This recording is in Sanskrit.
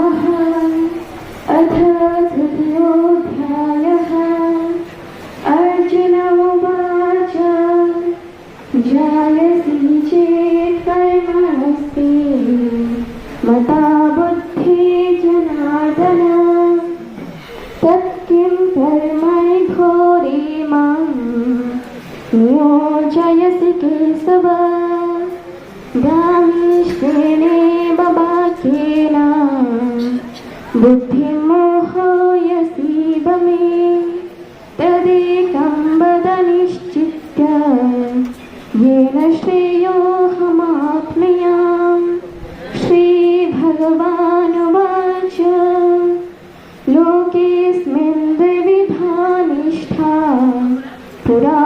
नमः। अथ तृतीयोऽध्यायः। अर्जुन उवाच जायसि चेत् कर्मणस्ते मता बुद्धिर्जनार्दन तत्किं कर्मणि घोरे मां नियोजयसि केशव। ब्राह्मीष्टेनेव वाक्येन बुद्धिर्मोहयसीव मे तदेकं वद निश्चित्य येन श्रेयोऽहमाप्नुयाम्। श्रीभगवानुवाच लोकेऽस्मिन् द्विविधा निष्ठा पुरा